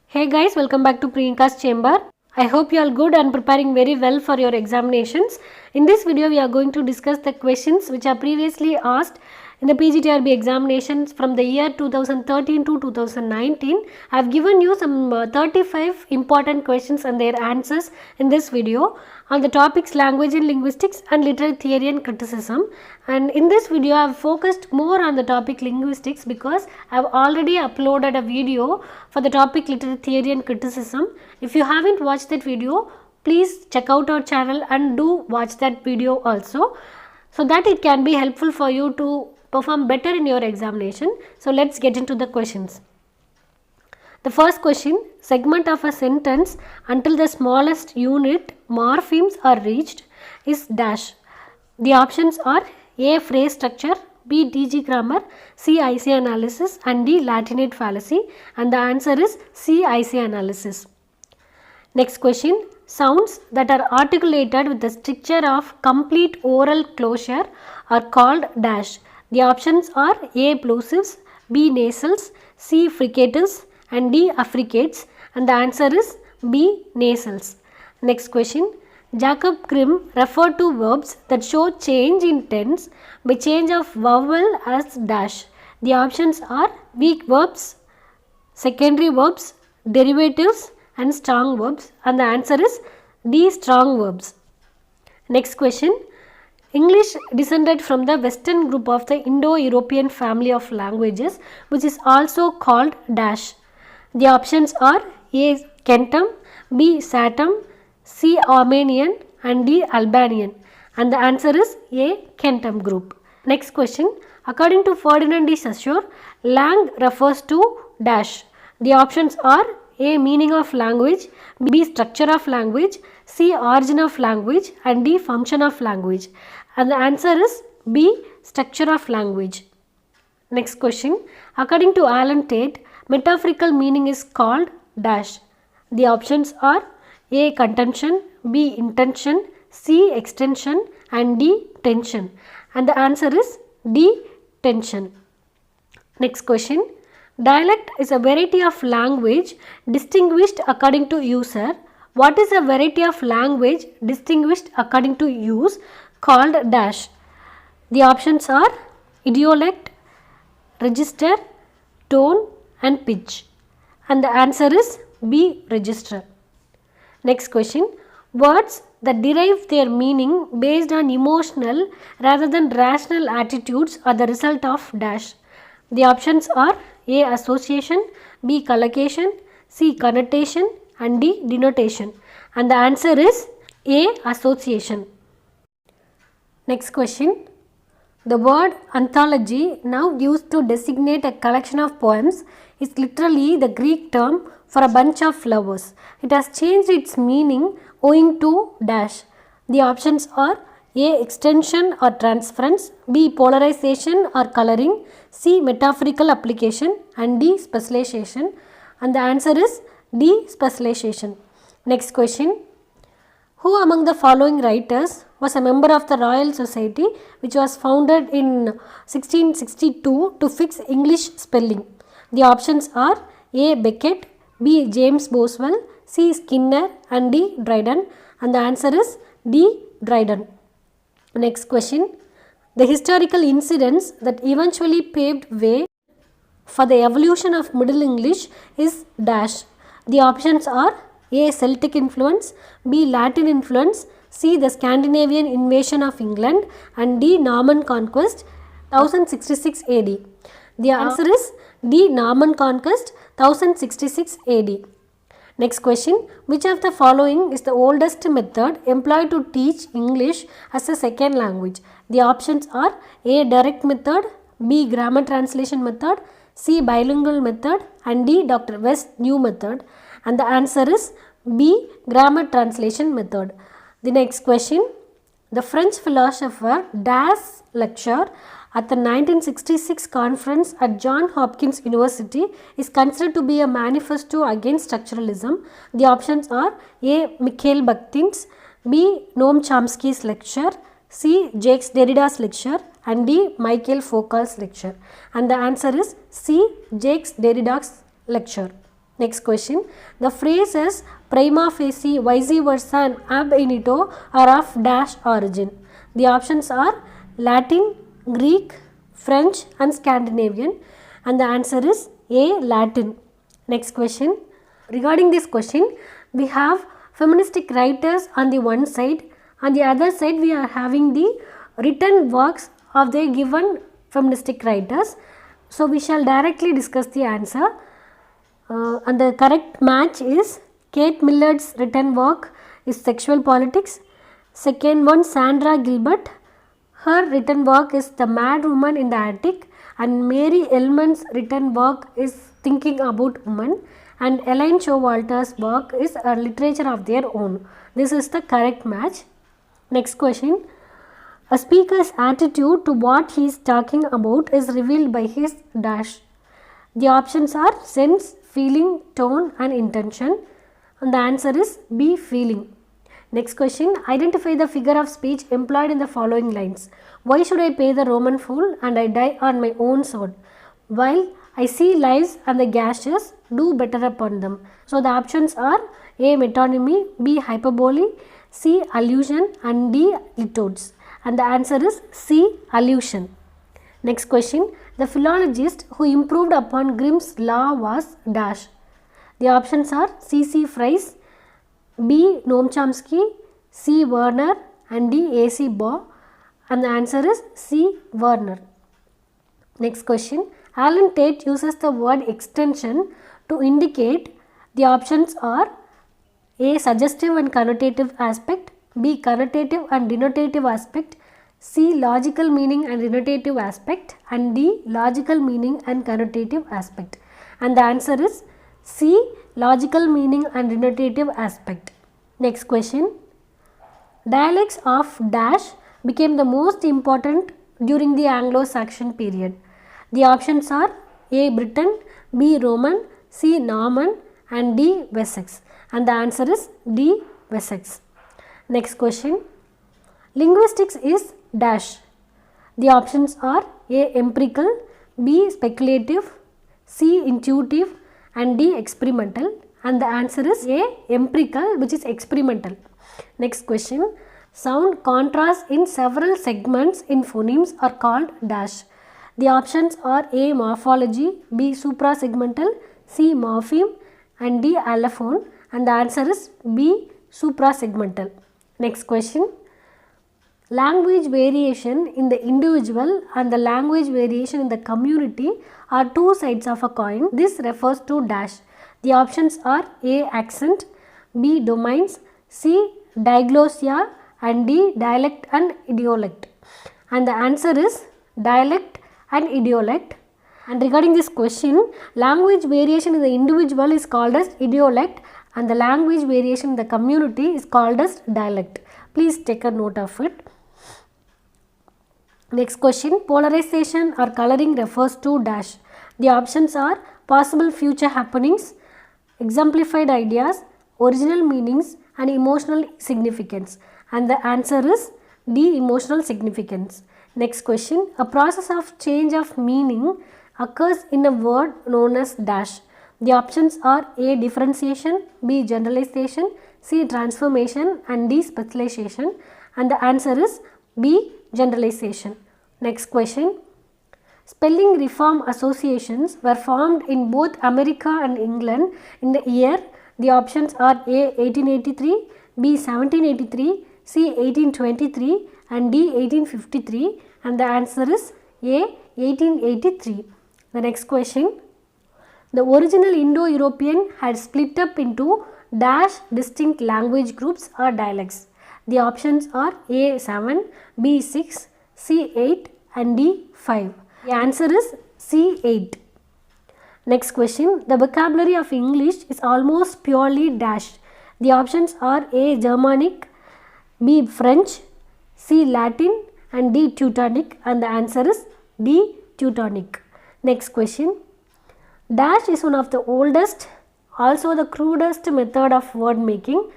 Hey guys, welcome back to Priyanka's Chamber. I hope you are good and preparing very well for your examinations. In this video, we are going to discuss the questions which are previously asked in the PGTRB examinations from the year 2013 to 2019. I have given you some 35 important questions and their answers in this video on the topics language and linguistics and literary theory and criticism. And in this video, I have focused more on the topic linguistics because I have already uploaded a video for the topic literary theory and criticism. If you haven't watched that video, please check out our channel and do watch that video also, so that it can be helpful for you to perform better in your examination. So let's get into the questions. The first question, segment of a sentence until the smallest unit morphemes are reached is dash. The options are A. Phrase structure, B. DG grammar, C. IC analysis and D. Latinate fallacy, and the answer is C. IC analysis. Next question, sounds that are articulated with the stricture of complete oral closure are called dash. The options are A. plosives, B. nasals, C. fricatives and D. affricates, and the answer is B. nasals. Next question, Jacob Grimm referred to verbs that show change in tense by change of vowel as dash. The options are weak verbs, secondary verbs, derivatives and strong verbs, and the answer is D. strong verbs. Next question, English descended from the western group of the Indo-European family of languages which is also called dash. The options are A. Kentum, B. Satem, C. Armenian and D. Albanian, and the answer is A. Kentum group. Next question, according to Ferdinand de Saussure, lang refers to dash. The options are A. meaning of language, B. structure of language, C. origin of language and D. function of language, and the answer is B. structure of language. Next question, according to Alan Tate, metaphorical meaning is called dash. The options are A. contention, B. intention, C. extension and D. tension, and the answer is D. tension. Next question, dialect is a variety of language distinguished according to user. What is a variety of language distinguished according to use called dash? The options are idiolect, register, tone and pitch, and the answer is B. register. Next question, words that derive their meaning based on emotional rather than rational attitudes are the result of dash. The options are A. association, B. collocation, C. connotation and D. denotation, and the answer is A. association. Next question, the word anthology, now used to designate a collection of poems, is literally the Greek term for a bunch of flowers. It has changed its meaning owing to dash. The options are A. extension or transference, B. polarization or coloring, C. metaphorical application and D. specialization, and the answer is D. specialization. Next question, who among the following writers was a member of the Royal Society which was founded in 1662 to fix English spelling? The options are A. Beckett, B. James Boswell, C. Skinner and D. Dryden, and the answer is D. Dryden. Next question, the historical incidents that eventually paved way for the evolution of Middle English is dash. The options are A. Celtic influence, B. Latin influence, C. the Scandinavian invasion of England and D. Norman conquest 1066 AD. The answer is D. Norman conquest 1066 AD. Next question, which of the following is the oldest method employed to teach English as a second language? The options are A. direct method, B. grammar translation method, C. bilingual method and D. Dr. West's new method, and the answer is B. grammar translation method. The next question, the French philosopher Das lecture at the 1966 conference at Johns Hopkins University is considered to be a manifesto against structuralism. The options are A. Mikhail Bakhtin's, B. Noam Chomsky's lecture, C. Jacques Derrida's lecture and D. Michael Foucault's lecture, and the answer is C. Jacques Derrida's lecture. Next question. The phrases prima facie, vice versa and ab initio are of dash origin. The options are Latin, Greek, French and Scandinavian, and the answer is A. Latin. Next question. Regarding this question, we have feministic writers on the one side, on the other side we are having the written works of the given feministic writers. So we shall directly discuss the answer. And the correct match is Kate Millard's written work is Sexual Politics. Second one, Sandra Gilbert. Her written work is The Mad Woman in the Attic, and Mary Ellman's written work is Thinking About Women, and Elaine Showalter's work is A Literature of Their Own. This is the correct match. Next question. A speaker's attitude to what he is talking about is revealed by his dash. The options are sense, feeling, tone and intention, and the answer is B. Feeling. Next question. Identify the figure of speech employed in the following lines. Why should I pay the Roman fool and I die on my own sword? While I see lives and the gashes, do better upon them. So the options are A. Metonymy, B. Hyperbole, C. Allusion and D. Litodes. And the answer is C. Allusion. Next question. The philologist who improved upon Grimm's law was dash. The options are C.C. Fries, B. Noam Chomsky, C. Werner and D. A.C. Baugh, and the answer is C. Werner. Next question. Alan Tate uses the word extension to indicate. The options are A. Suggestive and connotative aspect, B. Connotative and denotative aspect, C. Logical meaning and denotative aspect, and D. Logical meaning and connotative aspect. And the answer is C. Logical meaning and denotative aspect. Next question. Dialects of dash became the most important during the Anglo-Saxon period. The options are A. Britain, B. Roman, C. Norman and D. Wessex. And the answer is D. Wessex. Next question. Linguistics is dash. The options are A. Empirical, B. Speculative, C. Intuitive and D. Experimental, and the answer is A. Empirical, which is experimental. Next question. Sound contrasts in several segments in phonemes are called dash. The options are A. Morphology, B. Suprasegmental, C. Morpheme and D. Allophone, and the answer is B. Suprasegmental. Next question. Language variation in the individual and the language variation in the community are two sides of a coin. This refers to dash. The options are A. Accent, B. Domains, C. Diglossia and D. Dialect and idiolect. And the answer is dialect and idiolect. And regarding this question, language variation in the individual is called as idiolect and the language variation in the community is called as dialect. Please take a note of it. Next question. Polarization or coloring refers to dash. The options are possible future happenings, exemplified ideas, original meanings and emotional significance. And the answer is D. Emotional significance. Next question. A process of change of meaning occurs in a word known as dash. The options are A. Differentiation, B. Generalization, C. Transformation and D. Specialization. And the answer is B. Generalization. Next question. Spelling reform associations were formed in both America and England in the year. The options are A. 1883, B. 1783, C. 1823 and D. 1853, and the answer is A. 1883. The next question. The original Indo-European had split up into dash distinct language groups or dialects. The options are A. 7, B. 6, C. 8 and D. 5. The answer is C. 8. Next question. The vocabulary of English is almost purely dash. The options are A. Germanic, B. French, C. Latin and D. Teutonic, and the answer is D. Teutonic. Next question. Dash is one of the oldest, also the crudest method of word making.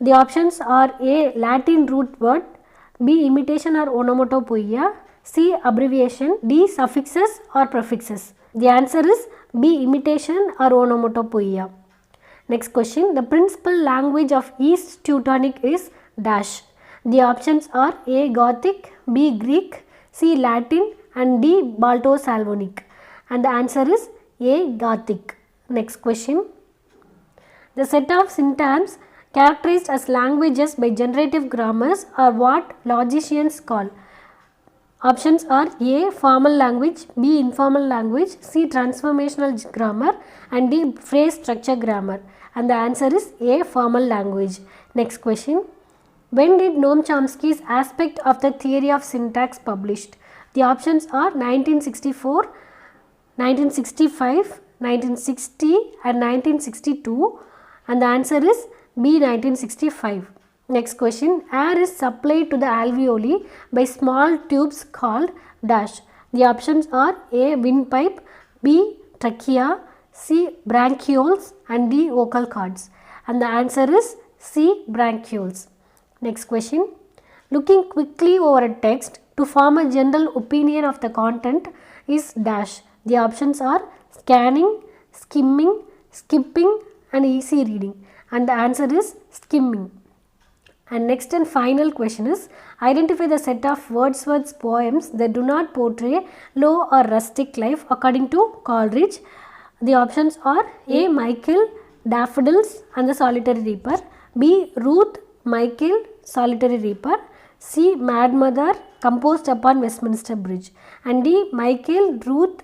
The options are A. Latin root word, B. Imitation or onomatopoeia, C. Abbreviation, D. Suffixes or prefixes. The answer is B. Imitation or onomatopoeia. Next question. The principal language of East Teutonic is dash. The options are A. Gothic, B. Greek, C. Latin and D. Balto-Slavonic. And the answer is A. Gothic. Next question. The set of syntax characterized as languages by generative grammars are what logicians call. Options are A. Formal language, B. Informal language, C. Transformational grammar and D. Phrase structure grammar. And the answer is A. Formal language. Next question. When did Noam Chomsky's Aspect of the Theory of Syntax published? The options are 1964, 1965, 1960 and 1962 and the answer is B. 1965. Next question. Air is supplied to the alveoli by small tubes called dash. The options are A. Windpipe, B. Trachea, C. Bronchioles and D. Vocal cords. And the answer is C. Bronchioles. Next question. Looking quickly over a text to form a general opinion of the content is dash. The options are scanning, skimming, skipping and easy reading. And the answer is skimming. And next and final question is, identify the set of Wordsworth's poems that do not portray low or rustic life according to Coleridge. The options are A. Michael, Daffodils and the Solitary Reaper, B. Ruth, Michael, Solitary Reaper, C. Mad Mother, composed upon Westminster Bridge and D. Michael, Ruth,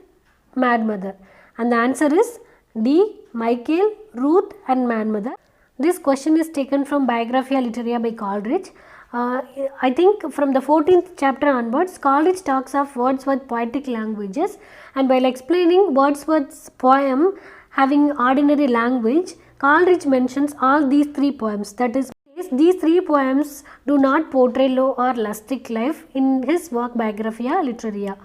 Mad Mother. And the answer is D. Michael, Ruth and Mad Mother. This question is taken from Biographia Literaria by Coleridge. I think from the 14th chapter onwards, Coleridge talks of Wordsworth's poetic languages, and while explaining Wordsworth's poem having ordinary language, Coleridge mentions all these three poems. That is, these three poems do not portray low or rustic life in his work Biographia Literaria.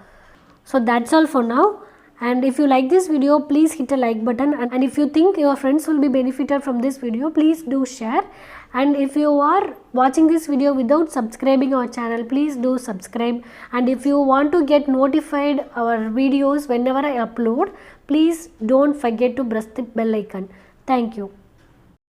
So that's all for now. And if you like this video, please hit a like button, and if you think your friends will be benefited from this video, please do share. And if you are watching this video without subscribing our channel, please do subscribe. And if you want to get notified our videos whenever I upload, please don't forget to press the bell icon. Thank you.